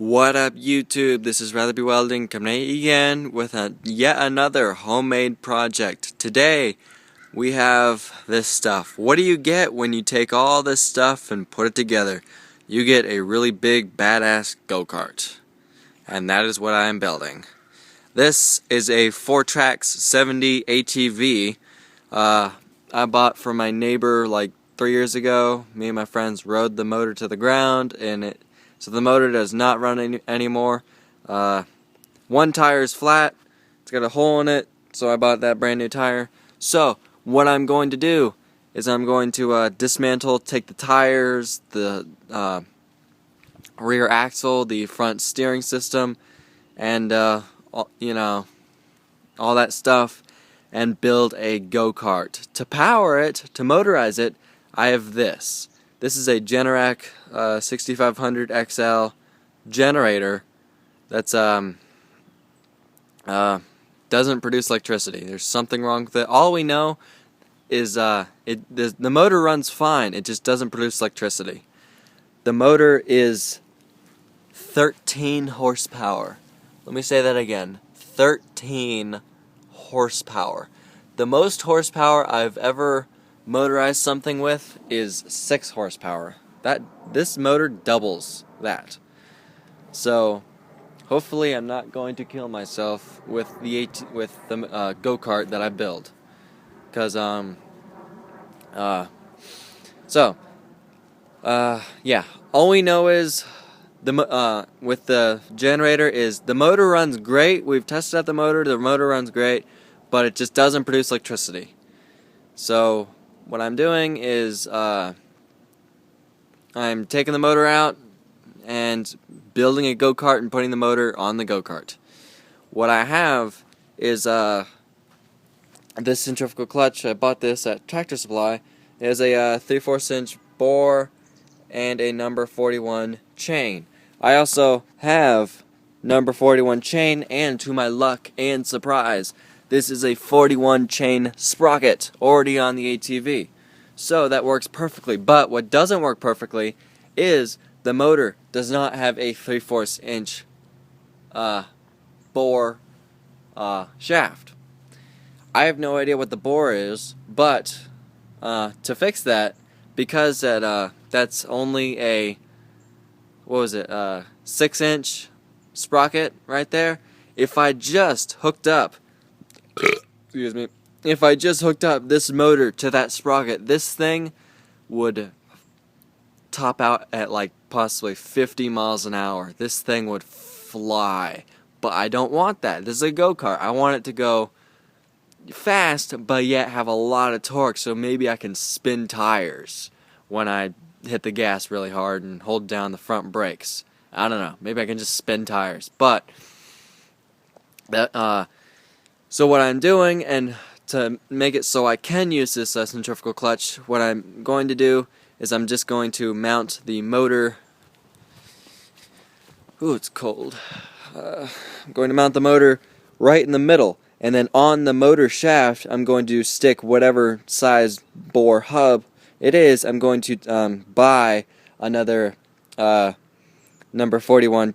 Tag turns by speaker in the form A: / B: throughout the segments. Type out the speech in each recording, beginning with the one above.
A: What up, YouTube? This is Rather Be Welding coming at you again with yet another homemade project. Today we have this stuff. What do you get when you take all this stuff and put it together? You get a really big badass go-kart. And that is what I am building. This is a 4Trax 70 ATV. I bought from my neighbor like 3 years ago. Me and my friends rode the motor to the ground and so the motor does not run anymore. One tire is flat. It's got a hole in it, so I bought that brand new tire. So what I'm going to do is I'm going to dismantle, take the tires, the rear axle, the front steering system, and all that stuff, and build a go-kart. To power it, to motorize it, I have this. This is a Generac 6500 XL generator that's doesn't produce electricity. There's something wrong with it. All we know is the motor runs fine. It just doesn't produce electricity. The motor is 13 horsepower. Let me say that again. 13 horsepower. The most horsepower I've ever motorized something with is 6 horsepower. This motor doubles that. So hopefully I'm not going to kill myself with the go-kart that I build, because yeah, all we know is with the generator is the motor runs great. We've tested out the motor runs great, but it just doesn't produce electricity. So what I'm doing is I'm taking the motor out and building a go-kart and putting the motor on the go-kart. What I have is this centrifugal clutch. I bought this at Tractor Supply. It has a 3/4 inch bore and a number 41 chain. I also have number 41 chain, and to my luck and surprise, this is a 41 chain sprocket already on the ATV. So that works perfectly. But what doesn't work perfectly is the motor does not have a 3/4 inch bore shaft. I have no idea what the bore is, but to fix that, because that's only a 6-inch sprocket right there. If I just hooked up excuse me, if I just hooked up this motor to that sprocket, this thing would top out at like possibly 50 miles an hour. This thing would fly. But I don't want that. This is a go-kart. I want it to go fast, but yet have a lot of torque, so maybe I can spin tires when I hit the gas really hard and hold down the front brakes. I don't know. Maybe I can just spin tires. But so what I'm doing, and to make it so I can use this centrifugal clutch, what I'm going to do is I'm just going to mount the motor. Ooh, it's cold. I'm going to mount the motor right in the middle, and then on the motor shaft I'm going to stick whatever size bore hub it is. I'm going to buy another number 41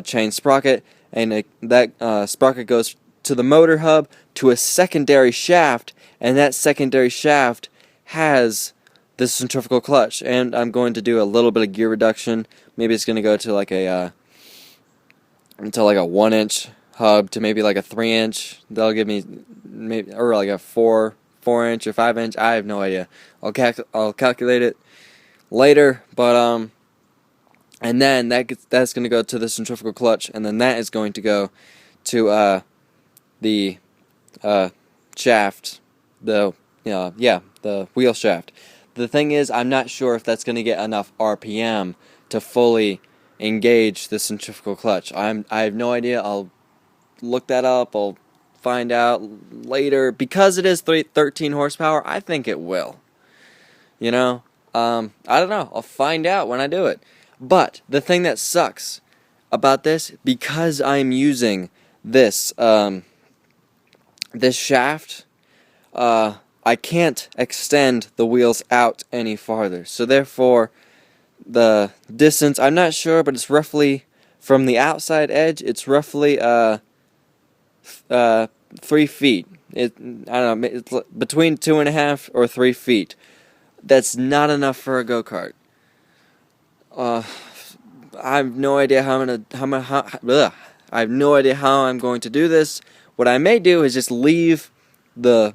A: chain sprocket, and that sprocket goes to the motor hub to a secondary shaft, and that secondary shaft has this centrifugal clutch. And I'm going to do a little bit of gear reduction. Maybe it's going to go to like a 1-inch hub to maybe like a 3-inch. That'll give me maybe, or like a 4-inch or 5-inch. I have no idea. I'll calculate it later. But and then that's going to go to the centrifugal clutch, and then that is going to go to the shaft, the wheel shaft. The thing is, I'm not sure if that's going to get enough RPM to fully engage the centrifugal clutch. I have no idea. I'll look that up. I'll find out later. Because it is 13 horsepower, I think it will. I don't know. I'll find out when I do it. But the thing that sucks about this, because I'm using this this shaft, I can't extend the wheels out any farther. So therefore, the distance, I'm not sure, but it's roughly from the outside edge, it's roughly 3 feet. I don't know, it's between 2.5 or 3 feet. That's not enough for a go-kart. I have no idea I have no idea how I'm going to do this. What I may do is just leave the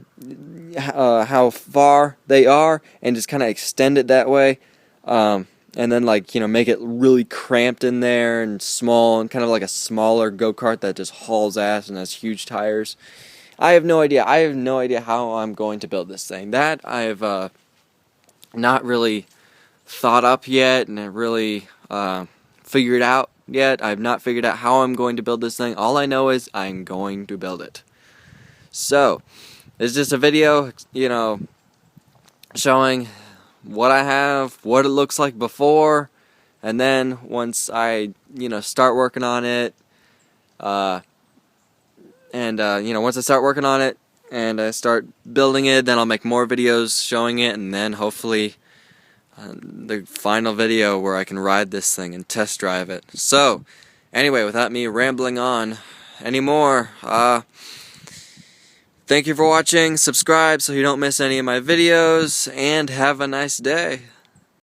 A: how far they are and just kind of extend it that way, and then make it really cramped in there and small and kind of like a smaller go-kart that just hauls ass and has huge tires. I have no idea. I have no idea how I'm going to build this thing. That I have not really thought up yet and really figured out yet. I've not figured out how I'm going to build this thing. All I know is I'm going to build it. So, it's just a video, showing what I have, what it looks like before, and then once I, start working on it, once I start working on it and I start building it, then I'll make more videos showing it, and then hopefully the final video where I can ride this thing and test drive it. So, anyway, without me rambling on anymore, thank you for watching. Subscribe so you don't miss any of my videos, and have a nice day.